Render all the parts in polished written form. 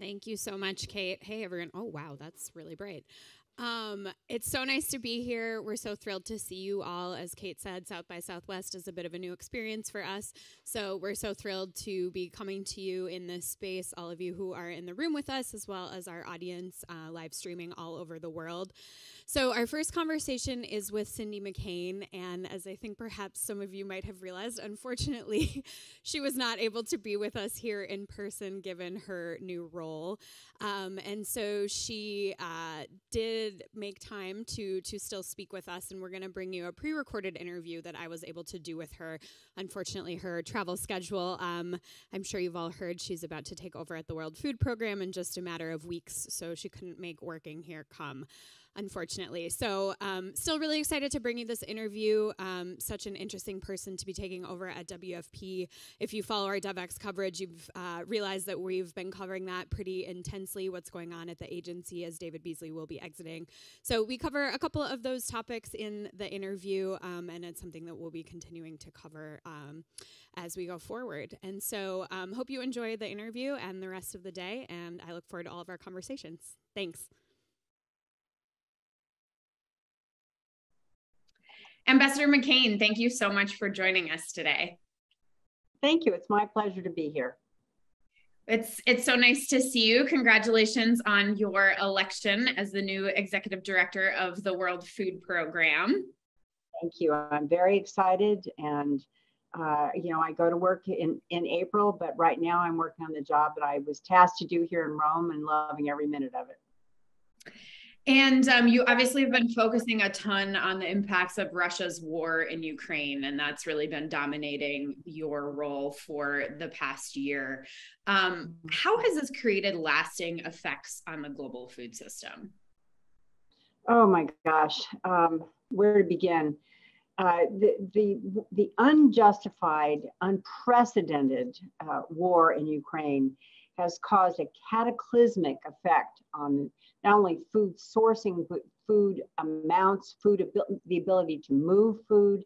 Thank you so much, Kate. Hey, everyone. Oh, wow, that's really bright. It's so nice to be here. We're so thrilled to see you all. As Kate said, South by Southwest is a bit of a new experience for us. So we're so thrilled to be coming to you in this space, all of you who are in the room with us, as well as our audience live streaming all over the world. So our first conversation is with Cindy McCain, and as I think perhaps some of you might have realized, unfortunately, she was not able to be with us here in person given her new role. And so she did make time to still speak with us, and we're going to bring you a pre-recorded interview that I was able to do with her. Unfortunately, her travel schedule, I'm sure you've all heard she's about to take over at the World Food Program in just a matter of weeks, so she couldn't make working here come, unfortunately. So still really excited to bring you this interview. Such an interesting person to be taking over at WFP. If you follow our Devex coverage, you've realized that we've been covering that pretty intensely, what's going on at the agency as David Beasley will be exiting. So we cover a couple of those topics in the interview, and it's something that we'll be continuing to cover as we go forward. And so hope you enjoy the interview and the rest of the day, and I look forward to all of our conversations. Thanks. Ambassador McCain, thank you so much for joining us today. Thank you. It's my pleasure to be here. It's so nice to see you. Congratulations on your election as the new executive director of the World Food Program. Thank you. I'm very excited, and I go to work in April, but right now I'm working on the job that I was tasked to do here in Rome and loving every minute of it. And you obviously have been focusing a ton on the impacts of Russia's war in Ukraine, and that's really been dominating your role for the past year. How has this created lasting effects on the global food system? Oh my gosh, where to begin? The unjustified, unprecedented war in Ukraine has caused a cataclysmic effect on not only food sourcing, but food amounts, the ability to move food.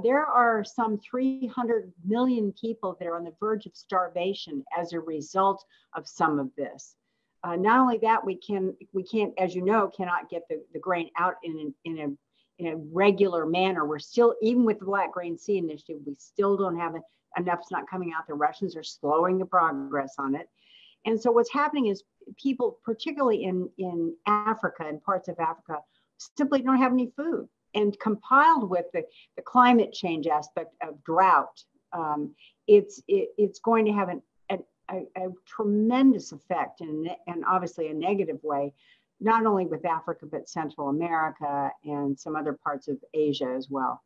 There are some 300 million people that are on the verge of starvation as a result of some of this. Not only that, we can't, as you know, cannot get the grain out in a regular manner. We're still, even with the Black Grain Sea Initiative, we still don't have enough. It's not coming out. The Russians are slowing the progress on it. And so what's happening is people, particularly in Africa and parts of Africa, simply don't have any food. And compiled with the climate change aspect of drought, it's going to have a tremendous effect, and obviously a negative way, not only with Africa, but Central America and some other parts of Asia as well.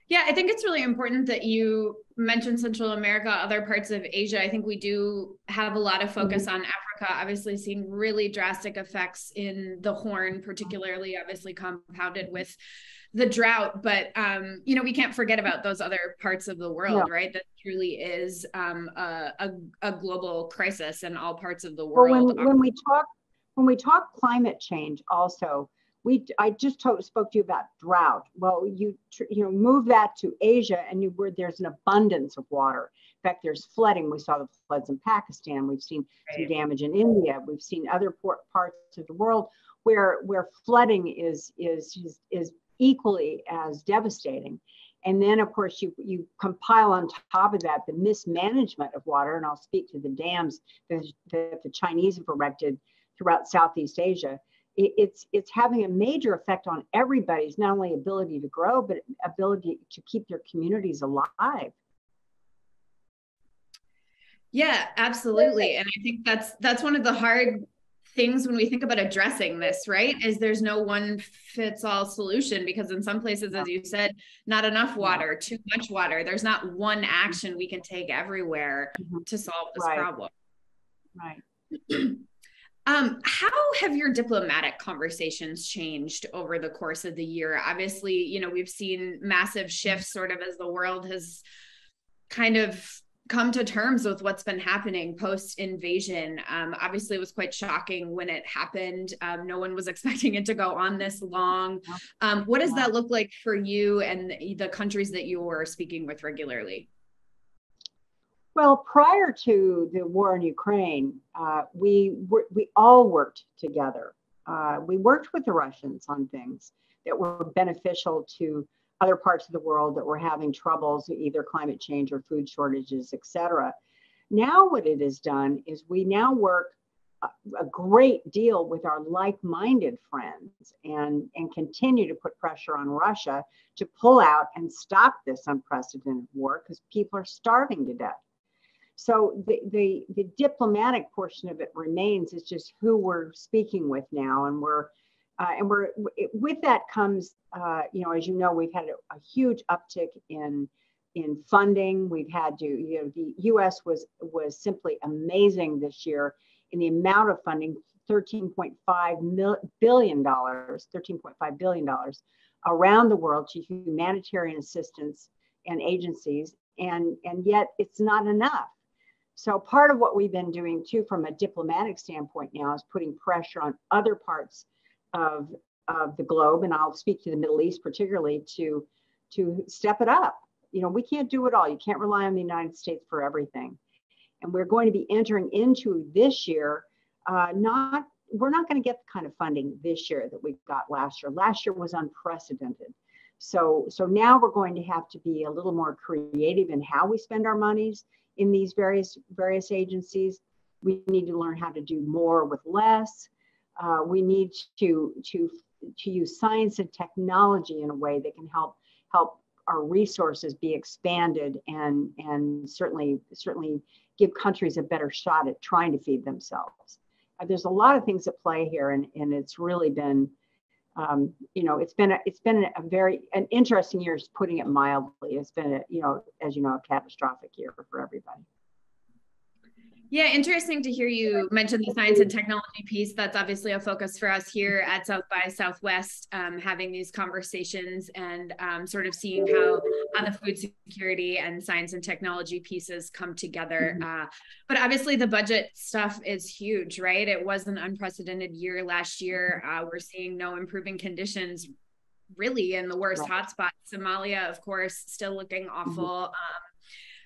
Yeah, I think it's really important that you mentioned Central America, other parts of Asia. I think we do have a lot of focus on Africa, obviously seeing really drastic effects in the Horn, particularly obviously compounded with the drought. But, we can't forget about those other parts of the world, right? That truly is a global crisis in all parts of the world. Well, when we talk climate change also, I just spoke to you about drought. Well, you move that to Asia, and there's an abundance of water. In fact, there's flooding. We saw the floods in Pakistan. We've seen some damage in India. We've seen other parts of the world where flooding is equally as devastating. And then, of course, you compile on top of that the mismanagement of water, and I'll speak to the dams that the Chinese have erected throughout Southeast Asia. It's having a major effect on everybody's not only ability to grow, but ability to keep their communities alive. Yeah, absolutely. And I think that's one of the hard things when we think about addressing this, right? Is there's no one fits all solution, because in some places, as you said, not enough water, too much water. There's not one action we can take everywhere to solve this problem. Right. How have your diplomatic conversations changed over the course of the year? Obviously, we've seen massive shifts sort of as the world has kind of come to terms with what's been happening post-invasion. Obviously, it was quite shocking when it happened. No one was expecting it to go on this long. What does that look like for you and the countries that you are speaking with regularly? Well, prior to the war in Ukraine, we all worked together. We worked with the Russians on things that were beneficial to other parts of the world that were having troubles, either climate change or food shortages, et cetera. Now, what it has done is we now work a, a great deal with our like-minded friends and continue to put pressure on Russia to pull out and stop this unprecedented war because people are starving to death. So the diplomatic portion of it remains. It's just who we're speaking with now, and we're with that comes, as you know, we've had a huge uptick in funding. We've had to, the U.S. was simply amazing this year in the amount of funding, $13.5 billion around the world to humanitarian assistance and agencies, and yet it's not enough. So part of what we've been doing too, from a diplomatic standpoint now, is putting pressure on other parts of, of the globe, and I'll speak to the Middle East particularly, to step it up. We can't do it all. You can't rely on the United States for everything. And we're going to be entering into this year, we're not going to get the kind of funding this year that we got last year. Last year was unprecedented. So now we're going to have to be a little more creative in how we spend our monies in these various agencies. We need to learn how to do more with less. We need to use science and technology in a way that can help our resources be expanded and certainly give countries a better shot at trying to feed themselves. There's a lot of things at play here, and it's really been it's been a very interesting year, putting it mildly. It's been as you know, a catastrophic year for everybody. Yeah, interesting to hear you mention the science and technology piece. That's obviously a focus for us here at South by Southwest, having these conversations and sort of seeing how the food security and science and technology pieces come together. But obviously the budget stuff is huge, right? It was an unprecedented year last year. We're seeing no improving conditions really in the worst hotspots. Somalia, of course, still looking awful.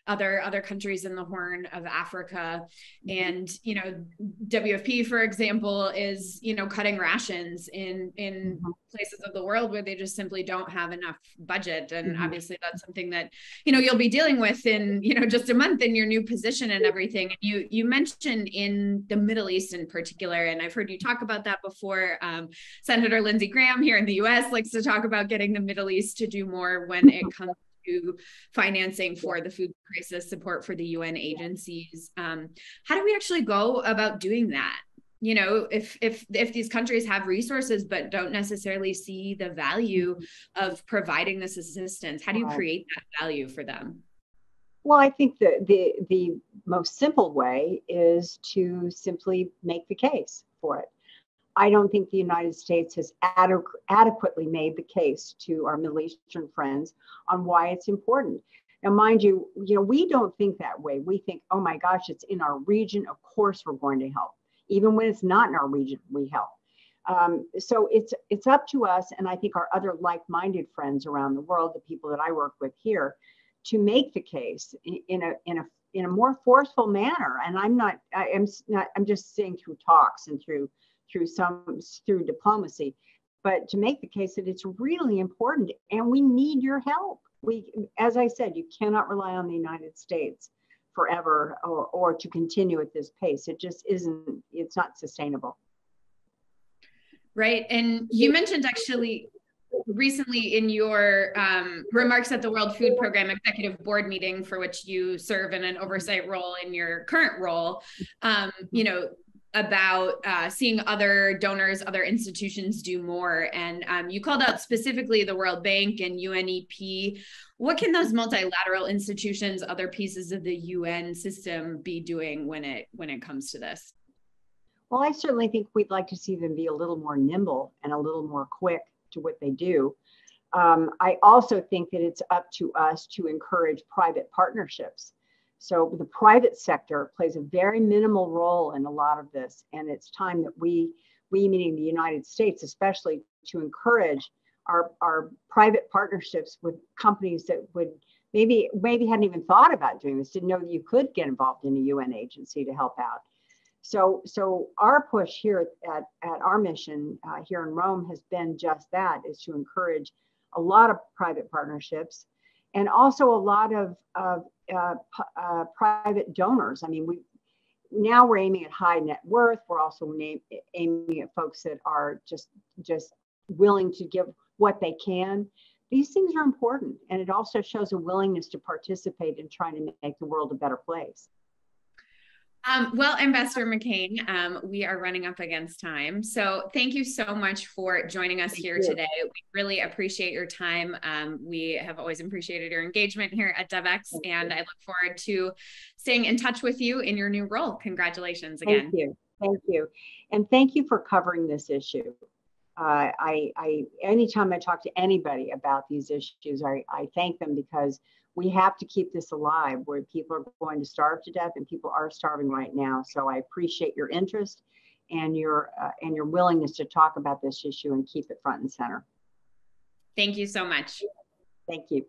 Other countries in the Horn of Africa, and WFP, for example, is cutting rations in places of the world where they just simply don't have enough budget. And obviously that's something that you'll be dealing with in just a month in your new position and everything. And you mentioned in the Middle East in particular, and I've heard you talk about that before. Senator Lindsey Graham here in the U.S. likes to talk about getting the Middle East to do more when it comes to financing for the food crisis, support for the UN agencies. How do we actually go about doing that? If these countries have resources but don't necessarily see the value of providing this assistance, how do you create that value for them? Well, I think the most simple way is to simply make the case for it. I don't think the United States has adequately made the case to our Middle Eastern friends on why it's important. Now, mind you, we don't think that way. We think, oh my gosh, it's in our region. Of course, we're going to help. Even when it's not in our region, we help. So it's up to us, and I think our other like-minded friends around the world, the people that I work with here, to make the case in a more forceful manner. And I'm just saying through talks and through diplomacy, but to make the case that it's really important and we need your help. As I said, you cannot rely on the United States forever or to continue at this pace. It just isn't, it's not sustainable. Right. And you mentioned actually recently in your remarks at the World Food Program Executive Board meeting, for which you serve in an oversight role in your current role, about seeing other donors, other institutions do more. And you called out specifically the World Bank and UNEP. What can those multilateral institutions, other pieces of the UN system, be doing when it comes to this? Well, I certainly think we'd like to see them be a little more nimble and a little more quick to what they do. I also think that it's up to us to encourage private partnerships. So the private sector plays a very minimal role in a lot of this. And it's time that we meaning the United States, especially, to encourage our private partnerships with companies that maybe hadn't even thought about doing this, didn't know that you could get involved in a UN agency to help out. So our push here at our mission here in Rome has been just that, is to encourage a lot of private partnerships and also a lot of private donors. I mean, we're aiming at high net worth. We're also aiming at folks that are just willing to give what they can. These things are important, and it also shows a willingness to participate in trying to make the world a better place. Well, Ambassador McCain, we are running up against time. So thank you so much for joining us here today. We really appreciate your time. We have always appreciated your engagement here at Devex, and I look forward to staying in touch with you in your new role. Congratulations again. Thank you. And thank you for covering this issue. Anytime I talk to anybody about these issues, I thank them, because we have to keep this alive, where people are going to starve to death, and people are starving right now. So I appreciate your interest and your willingness to talk about this issue and keep it front and center. Thank you so much. Thank you.